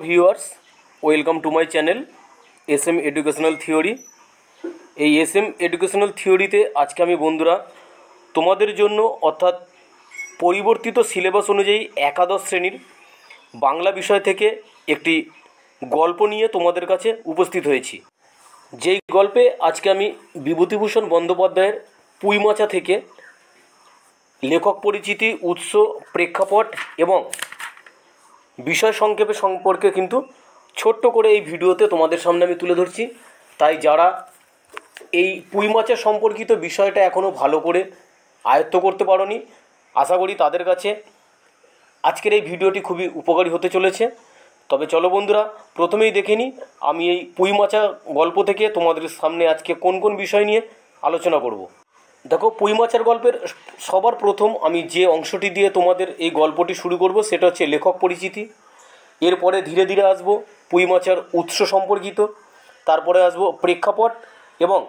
Viewers, welcome to my channel S M educational theory. এই S M educational থিওরিতে আজকে আমি বন্ধুরা তোমাদের জন্য অর্থাৎ পরিবর্তিত সিলেবাস অনুযায়ী একাদশ শ্রেণীর বাংলা বিষয় থেকে একটি গল্প নিয়ে তোমাদের কাছে উপস্থিত হয়েছি। যেই গল্পে আজকে আমি বিভূতিভূষণ বন্দ্যোপাধ্যায়ের পুঁইমাচা থেকে লেখক পরিচিতি, উৎস, প্রেক্ষাপট এবং বিষয় সংক্ষেপে সম্পর্কে কিন্তু ছোট্ট করে এই ভিডিওতে তোমাদের সামনে আমি তুলে ধরছি। তাই যারা এই পুঁইমাচা সম্পর্কিত বিষয়টা এখনও ভালো করে আয়ত্ত করতে পারোনি, আশা করি তাদের কাছে আজকের এই ভিডিওটি খুবই উপকারী হতে চলেছে। তবে চলো বন্ধুরা, প্রথমেই দেখে নিই আমি এই পুঁইমাচা গল্প থেকে তোমাদের সামনে আজকে কোন কোন বিষয় নিয়ে আলোচনা করব। দেখো, পুঁইমাচার গল্পের সবার প্রথম আমি যে অংশটি দিয়ে তোমাদের এই গল্পটি শুরু করব সেটা হচ্ছে লেখক পরিচিতি। এরপরে ধীরে ধীরে আসবো পুঁইমাচার উৎস সম্পর্কিত, তারপরে আসবো প্রেক্ষাপট এবং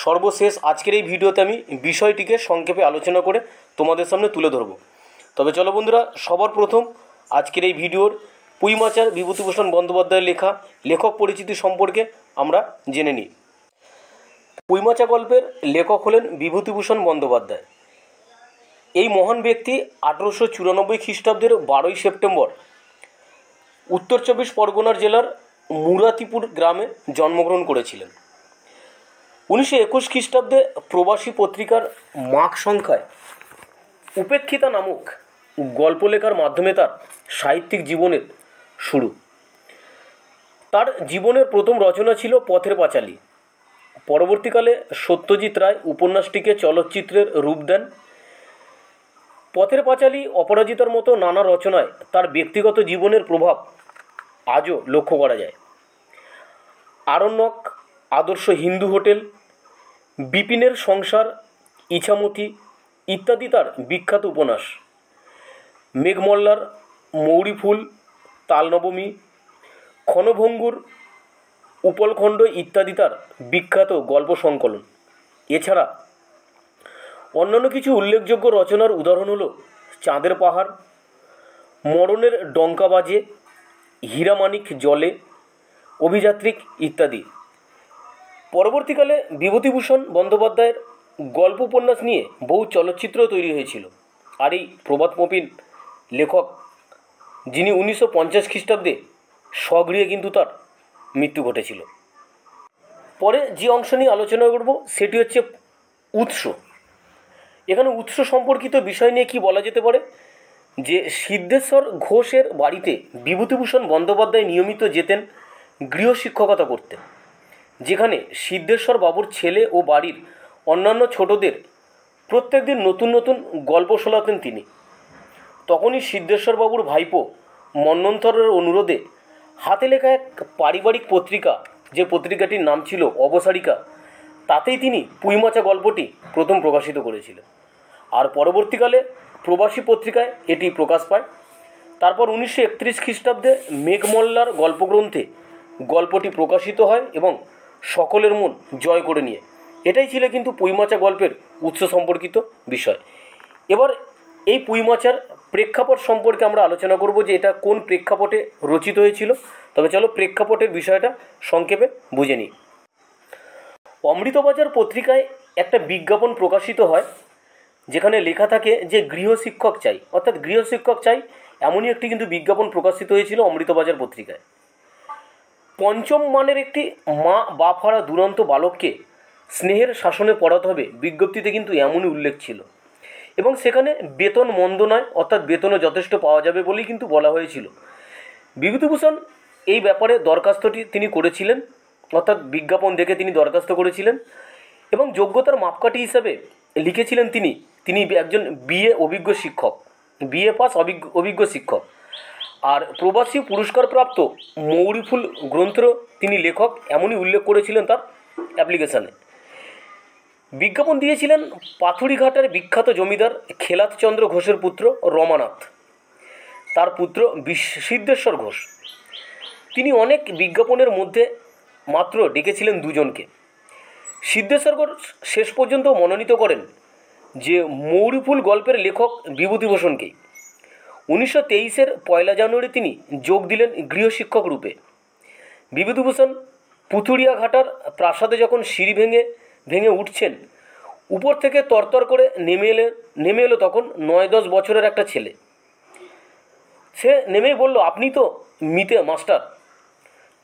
সর্বশেষ আজকের এই ভিডিওতে আমি বিষয়টিকে সংক্ষেপে আলোচনা করে তোমাদের সামনে তুলে ধরব। তবে চলো বন্ধুরা, সবার প্রথম আজকের এই ভিডিওর পুঁইমাচার বিভূতিভূষণ বন্দ্যোপাধ্যায়ের লেখা লেখক পরিচিতি সম্পর্কে আমরা জেনে নিই। পুঁইমাচা গল্পের লেখক হলেন বিভূতিভূষণ বন্দ্যোপাধ্যায়। এই মহান ব্যক্তি 1894 খ্রিস্টাব্দের 12ই সেপ্টেম্বর উত্তর চব্বিশ পরগনার জেলার মুরাতিপুর গ্রামে জন্মগ্রহণ করেছিলেন। 1921 খ্রিস্টাব্দে প্রবাসী পত্রিকার মাঘ সংখ্যায় উপেক্ষিতা নামক গল্প লেখার মাধ্যমে তার সাহিত্যিক জীবনের শুরু। তার জীবনের প্রথম রচনা ছিল পথের পাঁচালী। পরবর্তীকালে সত্যজিৎ রায় উপন্যাসটিকে চলচ্চিত্রের রূপ দেন। পথের পাঁচালী, অপরাজিতার মতো নানা রচনায় তার ব্যক্তিগত জীবনের প্রভাব আজও লক্ষ্য করা যায়। আরণ্যক, আদর্শ হিন্দু হোটেল, বিপিনের সংসার, ইছামতি ইত্যাদি তার বিখ্যাত উপন্যাস। মেঘমল্লার মৌরিফুল, তালনবমী, ক্ষণভঙ্গুর, উপলখণ্ড ইত্যাদি তার বিখ্যাত গল্প সংকলন। এছাড়া অন্যান্য কিছু উল্লেখযোগ্য রচনার উদাহরণ হলো চাঁদের পাহাড়, মরণের ডঙ্কা বাজে, হীরামানিক জলে, অভিযাত্রিক ইত্যাদি। পরবর্তীকালে বিভূতিভূষণ বন্দ্যোপাধ্যায়ের গল্প উপন্যাস নিয়ে বহু চলচ্চিত্র তৈরি হয়েছিল। আর এই প্রবাদপ্রবীণ লেখক, যিনি 1950 খ্রিস্টাব্দে স্বগৃহে কিন্তু তার মৃত্যু ঘটেছিল। পরে যে অংশ নিয়ে আলোচনা করব সেটি হচ্ছে উৎস। এখানে উৎস সম্পর্কিত বিষয় নিয়ে কি বলা যেতে পারে, যে সিদ্ধেশ্বর ঘোষের বাড়িতে বিভূতিভূষণ বন্দ্যোপাধ্যায় নিয়মিত যেতেন গৃহশিক্ষকতা করতে, যেখানে সিদ্ধেশ্বর বাবুর ছেলে ও বাড়ির অন্যান্য ছোটদের প্রত্যেক দিন নতুন নতুন গল্প শোনাতেন তিনি। তখনই সিদ্ধেশ্বর বাবুর ভাইপো মন্বন্তরের অনুরোধে হাতে লেখা এক পারিবারিক পত্রিকা, যে পত্রিকাটির নাম ছিল অবসারিকা, তাতেই তিনি পুঁইমাচা গল্পটি প্রথম প্রকাশিত করেছিলেন। আর পরবর্তীকালে প্রবাসী পত্রিকায় এটি প্রকাশ পায়। তারপর 1931 খ্রিস্টাব্দে মেঘমল্লার গল্পগ্রন্থে গল্পটি প্রকাশিত হয় এবং সকলের মন জয় করে নিয়ে। এটাই ছিল কিন্তু পুঁইমাচা গল্পের উৎস সম্পর্কিত বিষয়। এবার এই পুঁইমাচার প্রেক্ষাপট সম্পর্কে আমরা আলোচনা করব, যে এটা কোন প্রেক্ষাপটে রচিত হয়েছিল। তবে চলো প্রেক্ষাপটের বিষয়টা সংক্ষেপে বুঝে নিই। অমৃতবাজার পত্রিকায় একটা বিজ্ঞাপন প্রকাশিত হয়, যেখানে লেখা থাকে যে গৃহশিক্ষক চাই, অর্থাৎ গৃহশিক্ষক চাই, এমনই একটি কিন্তু বিজ্ঞাপন প্রকাশিত হয়েছিল অমৃতবাজার পত্রিকায়। পঞ্চম মানের একটি মা বাপ হারা দুরন্ত বালককে স্নেহের শাসনে পড়াতে হবে, বিজ্ঞপ্তিতে কিন্তু এমনই উল্লেখ ছিল। এবং সেখানে বেতন মন্দ নয়, অর্থাৎ বেতনও যথেষ্ট পাওয়া যাবে বলেই কিন্তু বলা হয়েছিল। বিভূতিভূষণ এই ব্যাপারে দরখাস্তটি তিনি করেছিলেন, অর্থাৎ বিজ্ঞাপন দেখে তিনি দরখাস্ত করেছিলেন এবং যোগ্যতার মাপকাঠি হিসাবে লিখেছিলেন তিনি একজন বিএ অভিজ্ঞ শিক্ষক, বিএ পাস অভিজ্ঞ শিক্ষক। আর প্রবাসী পুরস্কারপ্রাপ্ত মৌরিফুল গ্রন্থেরও তিনি লেখক, এমনই উল্লেখ করেছিলেন তার অ্যাপ্লিকেশানে। বিজ্ঞাপন দিয়েছিলেন পাথুরিঘাটের বিখ্যাত জমিদার খেলাতচন্দ্র ঘোষের পুত্র রমানাথ, তার পুত্র সিদ্ধেশ্বর ঘোষ। তিনি অনেক বিজ্ঞাপনের মধ্যে মাত্র ডেকেছিলেন দুজনকে। সিদ্ধেশ্বর ঘোষ শেষ পর্যন্ত মনোনীত করেন যে মৌরিফুল গল্পের লেখক বিভূতিভূষণকেই। 1923-এর 1 জানুয়ারি তিনি যোগ দিলেন গৃহশিক্ষক রূপে। বিভূতিভূষণ পুথুড়িয়াঘাটার প্রাসাদে যখন সিঁড়ি ভেঙে ভেঙে উঠছেন, উপর থেকে তরতর করে নেমে এলো তখন 9-10 বছরের একটা ছেলে। সে নেমেই বলল, আপনি তো মিতে মাস্টার।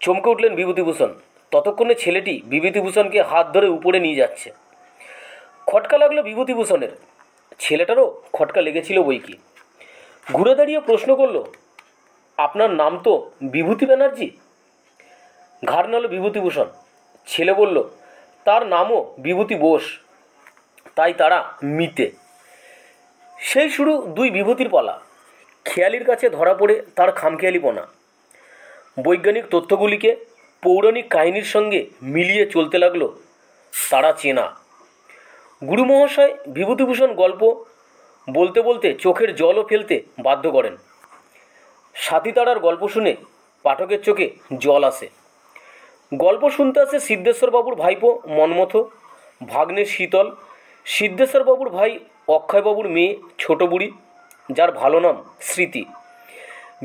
চমকে উঠলেন বিভূতিভূষণ। ততক্ষণে ছেলেটি বিভূতিভূষণকে হাত ধরে উপরে নিয়ে যাচ্ছে। খটকা লাগলো বিভূতিভূষণের, ছেলেটারও খটকা লেগেছিল বই কি। ঘুরে দাঁড়িয়ে প্রশ্ন করল, আপনার নাম তো বিভূতি ব্যানার্জি? ঘাড় নাড়ল বিভূতিভূষণ। ছেলে বলল, তার নামও বিভূতি বোস, তাই তারা মিতে। সেই শুরু দুই বিভূতির পালা। খেয়ালির কাছে ধরা পড়ে তার খামখেয়ালিপনা। বৈজ্ঞানিক তথ্যগুলিকে পৌরাণিক কাহিনীর সঙ্গে মিলিয়ে চলতে লাগলো তারা চেনা। গুরুমহাশয় বিভূতিভূষণ গল্প বলতে বলতে চোখের জলও ফেলতে বাধ্য করেন। সাথীতারার গল্প শুনে পাঠকের চোখে জল আসে। গল্প শুনতে আসে সিদ্ধেশ্বরবাবুর ভাইপো মন্মথ, ভাগ্নে শীতল, সিদ্ধেশ্বরবাবুর ভাই অক্ষয়বাবুর মেয়ে ছোট বুড়ি, যার ভালো নাম স্মৃতি।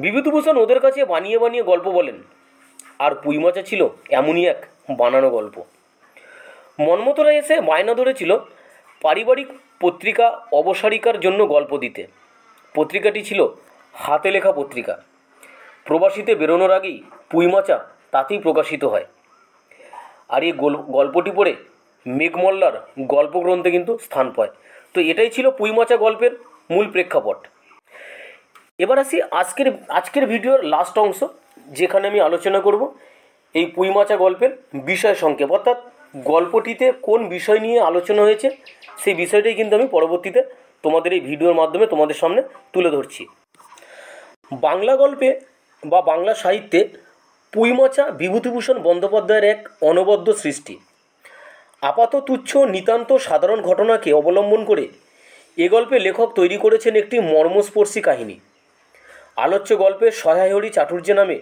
বিভূতিভূষণ ওদের কাছে বানিয়ে বানিয়ে গল্প বলেন, আর পুঁইমাচা ছিল এমনই এক বানানো গল্প। মন্মথরা এসে বায়না ধরেছিল পারিবারিক পত্রিকা অবসারিকার জন্য গল্প দিতে। পত্রিকাটি ছিল হাতে লেখা পত্রিকা। প্রবাসীতে বেরোনোর আগেই পুঁইমাচা তাতেই প্রকাশিত হয়। আর এই গল্পটি পড়ে মেঘমল্লার গল্পগ্রন্থে কিন্তু স্থান পায়। তো এটাই ছিল পুঁইমাচা গল্পের মূল প্রেক্ষাপট। এবার আসি আজকের ভিডিওর লাস্ট অংশ, যেখানে আমি আলোচনা করব এই পুঁইমাচা গল্পের বিষয় সংক্ষেপ, অর্থাৎ গল্পটিতে কোন বিষয় নিয়ে আলোচনা হয়েছে সেই বিষয়টাই কিন্তু আমি পরবর্তীতে তোমাদের এই ভিডিওর মাধ্যমে তোমাদের সামনে তুলে ধরছি। বাংলা গল্পে বা বাংলা সাহিত্যে পুঁইমাচা বিভূতিভূষণ বন্দ্যোপাধ্যায়ের এক অনবদ্য সৃষ্টি। আপাত তুচ্ছ নিতান্ত সাধারণ ঘটনাকে অবলম্বন করে এ গল্পে লেখক তৈরি করেছেন একটি মর্মস্পর্শী কাহিনী। আলোচ্য গল্পে সহায়হরি চাটুর্য নামে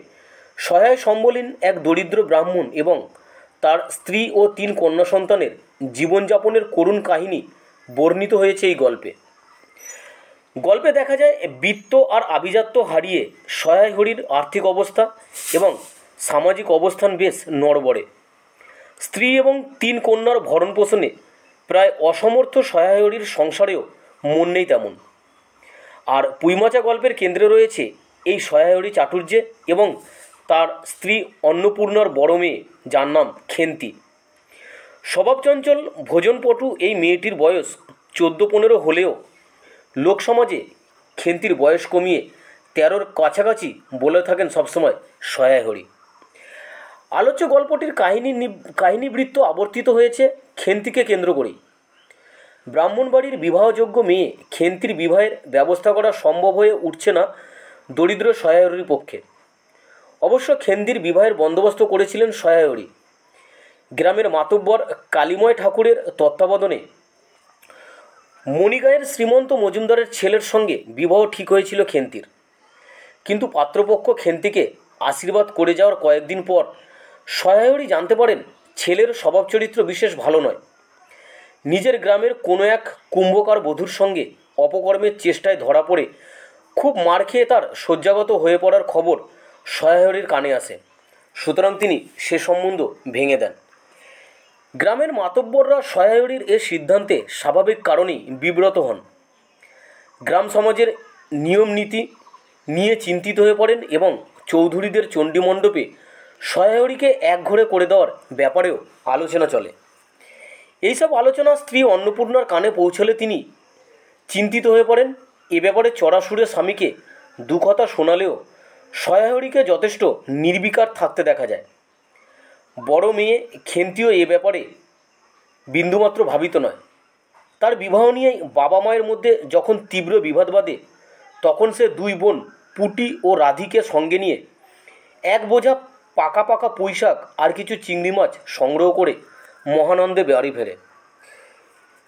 সহায় সম্বলীন এক দরিদ্র ব্রাহ্মণ এবং তার স্ত্রী ও 3 কন্যা সন্তানের জীবনযাপনের করুণ কাহিনী বর্ণিত হয়েছে এই গল্পে। গল্পে দেখা যায় বিত্ত আর আভিজাত্য হারিয়ে সহায়হরির আর্থিক অবস্থা এবং সামাজিক অবস্থান বেশ নড়বড়ে। স্ত্রী এবং 3 কন্যার ভরণ পোষণে প্রায় অসমর্থ সহায়হরির সংসারেও মন নেই তেমন। আর পুঁইমাচা গল্পের কেন্দ্রে রয়েছে এই সহায়হরি চাটুর্যে এবং তার স্ত্রী অন্নপূর্ণার বড় মেয়ে, যার নাম খেন্তি। স্বভাবচঞ্চল ভোজনপটু এই মেয়েটির বয়স 14-15 হলেও লোকসমাজে খেন্তির বয়স কমিয়ে 13-র কাছাকাছি বলে থাকেন সবসময় সহায়হরি। আলোচ্য গল্পটির কাহিনীবৃত্ত আবর্তিত হয়েছে খেন্তিকে কেন্দ্র করেই। ব্রাহ্মণবাড়ির বিবাহযোগ্য মেয়ে খেন্তির বিবাহের ব্যবস্থা করা সম্ভব হয়ে উঠছে না দরিদ্র সহায়হরির পক্ষে। অবশ্য খেন্তির বিবাহের বন্দোবস্ত করেছিলেন সহায়হরি। গ্রামের মাতব্বর কালীময় ঠাকুরের তত্ত্বাবধানে মণিগাঁয়ের শ্রীমন্ত মজুমদারের ছেলের সঙ্গে বিবাহ ঠিক হয়েছিল খেন্তির। কিন্তু পাত্রপক্ষ খেন্তিকে আশীর্বাদ করে যাওয়ার কয়েকদিন পর সহায়হরি জানতে পারেন ছেলের স্বভাব চরিত্র বিশেষ ভালো নয়। নিজের গ্রামের কোনো এক কুম্ভকার বধূর সঙ্গে অপকর্মের চেষ্টায় ধরা পড়ে খুব মার খেয়ে তার শয্যাগত হয়ে পড়ার খবর সহায়হরির কানে আসে। সুতরাং তিনি সে সম্বন্ধ ভেঙে দেন। গ্রামের মাতব্বররা সহায়হরির এ সিদ্ধান্তে স্বাভাবিক কারণেই বিব্রত হন। গ্রাম সমাজের নিয়ম নীতি নিয়ে চিন্তিত হয়ে পড়েন এবং চৌধুরীদের চণ্ডীমণ্ডপে সহায়হরিকে একঘরে করে দেওয়ার ব্যাপারেও আলোচনা চলে। এইসব আলোচনা স্ত্রী অন্নপূর্ণার কানে পৌঁছলে তিনি চিন্তিত হয়ে পড়েন। এ ব্যাপারে চড়া সুরে স্বামীকে দু কথা শোনালেও সহায়হরিকে যথেষ্ট নির্বিকার থাকতে দেখা যায়। বড় মেয়ে খেন্তিও এ ব্যাপারে বিন্দুমাত্র ভাবিত নয়। তার বিবাহ নিয়ে বাবা মায়ের মধ্যে যখন তীব্র বিবাদ বাধে, তখন সে 2 বোন পুটি ও রাধিকে সঙ্গে নিয়ে এক বোঝা পাকা পাকা পুঁইশাক আর কিছু চিংড়ি মাছ সংগ্রহ করে মহানন্দে বাড়ি ফেরে।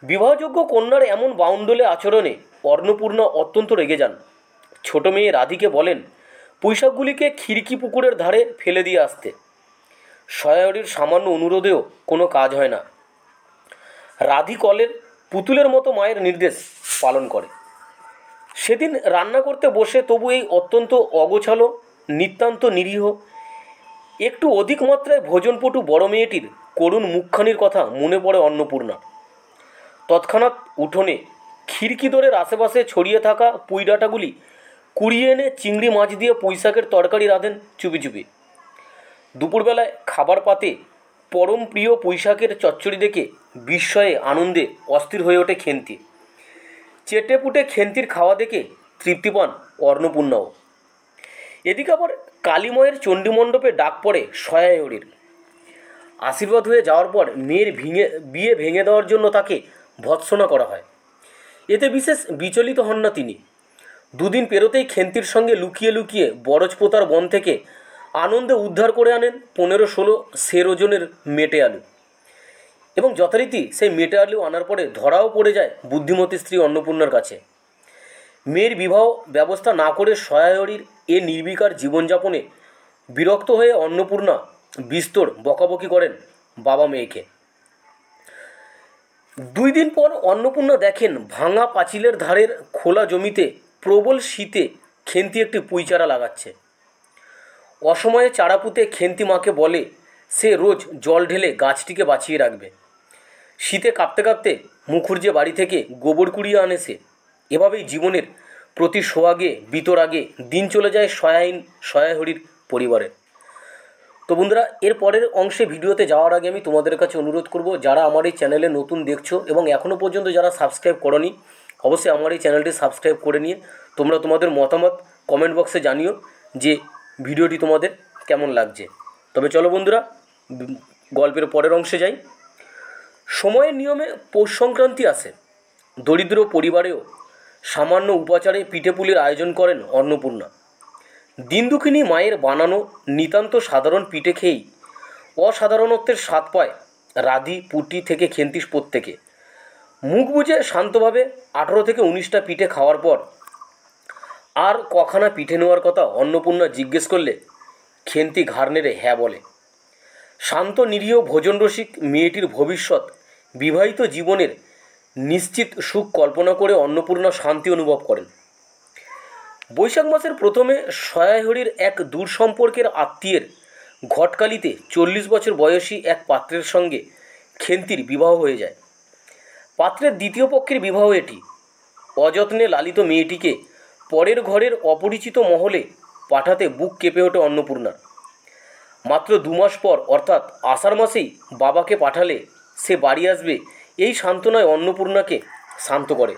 বিবাহযোগ্য কন্যার এমন বাউন্ডলে আচরণে অন্নপূর্ণা অত্যন্ত রেগে যান। ছোট মেয়ে রাধিকে বলেন পুঁইশাকগুলিকে খিড়কি পুকুরের ধারে ফেলে দিয়ে আসতে। সহায়হরির সামান্য অনুরোধেও কোনো কাজ হয় না। রাধি কলের পুতুলের মতো মায়ের নির্দেশ পালন করে। সেদিন রান্না করতে বসে তবু এই অত্যন্ত অগোছালো, নিতান্ত নিরীহ, একটু অধিক মাত্রায় ভোজনপটু বড় মেয়েটির করুণ মুখখানির কথা মনে পড়ে অন্নপূর্ণা। তৎক্ষণাৎ উঠোনে খিড়কি দোরের আশেপাশে ছড়িয়ে থাকা পুঁই ডাঁটাগুলি কুড়িয়ে এনে চিংড়ি মাছ দিয়ে পুঁইশাকের তরকারি রাঁধেন চুপি চুপি। দুপুরবেলায় খাবার পাতে পরম প্রিয় পুঁইশাকের চচ্চড়ি দেখে বিস্ময়ে আনন্দে অস্থির হয়ে ওঠে খেন্তি। চেটে পুটে খেন্তির খাওয়া দেখে তৃপ্তি পান অন্নপূর্ণাও। এদিকে আবার কালীময়ের চণ্ডীমণ্ডপে ডাক পড়ে সয়াহরির। আশীর্বাদ হয়ে যাওয়ার পর মেয়ের বিয়ে ভেঙে দেওয়ার জন্য তাকে ভৎসনা করা হয়। এতে বিশেষ বিচলিত হন না তিনি। দুদিন পেরোতেই খেন্তির সঙ্গে লুকিয়ে লুকিয়ে বরজপোতার বন থেকে আনন্দে উদ্ধার করে আনেন 15-16 সের ওজনের মেটে আলু, এবং যথারীতি সেই মেটে আলু আনার পরে ধরাও পড়ে যায় বুদ্ধিমতী স্ত্রী অন্নপূর্ণার কাছে। মেয়ের বিবাহ ব্যবস্থা না করে সয়াহরির এ নির্বিকার জীবনযাপনে বিরক্ত হয়ে অন্নপূর্ণা বিস্তর বকাবকি করেন বাবা মেয়েকে। 2 দিন পর অন্নপূর্ণা দেখেন ভাঙা পাঁচিলের ধারের খোলা জমিতে প্রবল শীতে খেন্তি একটি পুঁই চারা লাগাচ্ছে। অসময়ে চারা পুঁতে খেন্তি মাকে বলে সে রোজ জল ঢেলে গাছটিকে বাঁচিয়ে রাখবে। শীতে কাঁপতে কাঁপতে মুখুর্জে বাড়ি থেকে গোবর কুড়িয়ে আনে সে। এভাবেই জীবনের প্রতি সোহাগে বিতরাগে দিন চলে যায় সয়াহরির পরিবারের। তো বন্ধুরা, এর পরের অংশে ভিডিওতে যাওয়ার আগে আমি তোমাদের কাছে অনুরোধ করব, যারা আমার এই চ্যানেলে নতুন দেখছো এবং এখনও পর্যন্ত যারা সাবস্ক্রাইব করোনি, অবশ্যই আমার এই চ্যানেলটি সাবস্ক্রাইব করে নিয়ে তোমরা তোমাদের মতামত কমেন্ট বক্সে জানিও যে ভিডিওটি তোমাদের কেমন লাগছে। তবে চলো বন্ধুরা, গল্পের পরের অংশে যাই। সময়ের নিয়মে পৌষ সংক্রান্তি আসে। দরিদ্র পরিবারেও সামান্য উপাচারে পিঠেপুলির আয়োজন করেন অন্নপূর্ণা। দিন দুঃখিনী মায়ের বানানো নিতান্ত সাধারণ পিঠে খেয়েই অসাধারণত্বের স্বাদ পায় রাধি, পুটি থেকে খেন্তিস প্রত্যেকে। মুখ বুজে শান্তভাবে 18 থেকে 19টা পিঠে খাওয়ার পর আর কখানা পিঠে নেওয়ার কথা অন্নপূর্ণা জিজ্ঞেস করলে খেন্তি ঘাড় নেড়ে হ্যাঁ বলে। শান্ত নিরীহ ভোজনরসিক মেয়েটির ভবিষ্যৎ বিবাহিত জীবনের নিশ্চিত সুখ কল্পনা করে অন্নপূর্ণা শান্তি অনুভব করেন। বৈশাখ মাসের প্রথমে সয়াহরির এক দূর সম্পর্কের আত্মীয়ের ঘটকালিতে 40 বছর বয়সী এক পাত্রের সঙ্গে খেন্তির বিবাহ হয়ে যায়। পাত্রের দ্বিতীয় পক্ষের বিবাহ এটি। অযত্নে লালিত মেয়েটিকে পরের ঘরের অপরিচিত মহলে পাঠাতে বুক কেঁপে ওঠে অন্নপূর্ণার। মাত্র 2 মাস পর অর্থাৎ আষাঢ় মাসেই বাবাকে পাঠালে সে বাড়ি আসবে, এই সান্ত্বনায় অন্নপূর্ণাকে শান্ত করে।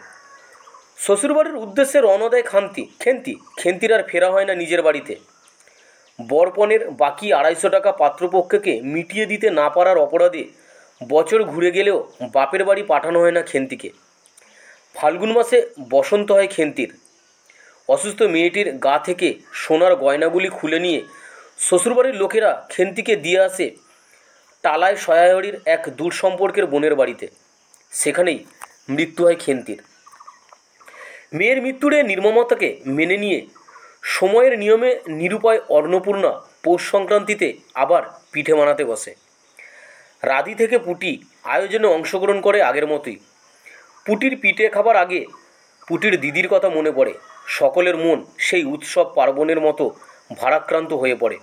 শ্বশুরবাড়ির উদ্দেশ্যে রওনা দেয় খেন্তির আর ফেরা হয় না নিজের বাড়িতে। বরপণের বাকি 250 টাকা পাত্রপক্ষকে মিটিয়ে দিতে না পারার অপরাধে বছর ঘুরে গেলেও বাপের বাড়ি পাঠানো হয় না খেন্তিকে। ফাল্গুন মাসে বসন্ত হয় খেন্তির। অসুস্থ মেয়েটির গা থেকে সোনার গয়নাগুলি খুলে নিয়ে শ্বশুরবাড়ির লোকেরা খেন্তিকে দিয়ে আসে টালায় সয়াহরির এক দূর সম্পর্কের বোনের বাড়িতে। সেখানেই মৃত্যু হয় খেন্তির। মেয়ের মৃত্যুর নির্মমতাকে মেনে নিয়ে সময়ের নিয়মে নিরুপায় অন্নপূর্ণা পৌষ সংক্রান্তিতে আবার পিঠে বানাতে বসে। রাধি থেকে পুটি আয়োজনে অংশগ্রহণ করে আগের মতোই। পুটির পিঠে খাবার আগে পুটির দিদির কথা মনে পড়ে। সকলের মন সেই উৎসব পার্বণের মতো ভারাক্রান্ত হয়ে পড়ে।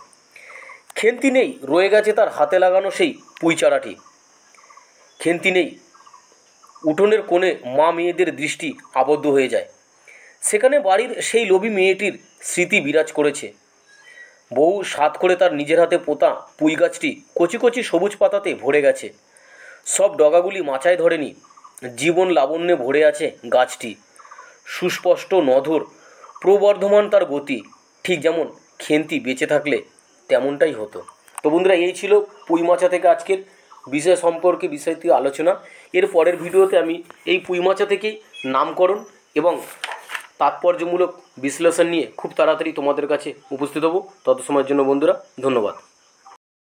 খেন্তি নেই, রয়ে গেছে তার হাতে লাগানো সেই পুঁই চারাটি। খেন্তি নেই, উঠোনের কোণে মা মেয়েদের দৃষ্টি আবদ্ধ হয়ে যায়। সেখানে বাড়ির সেই লোভী মেয়েটির স্মৃতি বিরাজ করেছে। বউ সাত করে তার নিজের হাতে পোতা পুঁই গাছটি কচি কচি সবুজ পাতাতে ভরে গেছে। সব ডগাগুলি মাচায় ধরেনি। জীবন লাবণ্যে ভরে আছে গাছটি। সুস্পষ্ট নধর প্রবর্ধমান তার গতি, ঠিক যেমন খেন্তি বেঁচে থাকলে তেমনটাই হতো। তো বন্ধুরা, এই ছিল পুঁই মাচা থেকে আজকের বিষয় সম্পর্কে বিষয়টি আলোচনা। এর পরের ভিডিওতে আমি এই পুঁই মাচা থেকেই নামকরণ এবং তাৎপর্যমূলক বিশ্লেষণ নিয়ে খুব তাড়াতাড়ি তোমাদের কাছে উপস্থিত হব। তত সময়ের জন্য বন্ধুরা ধন্যবাদ।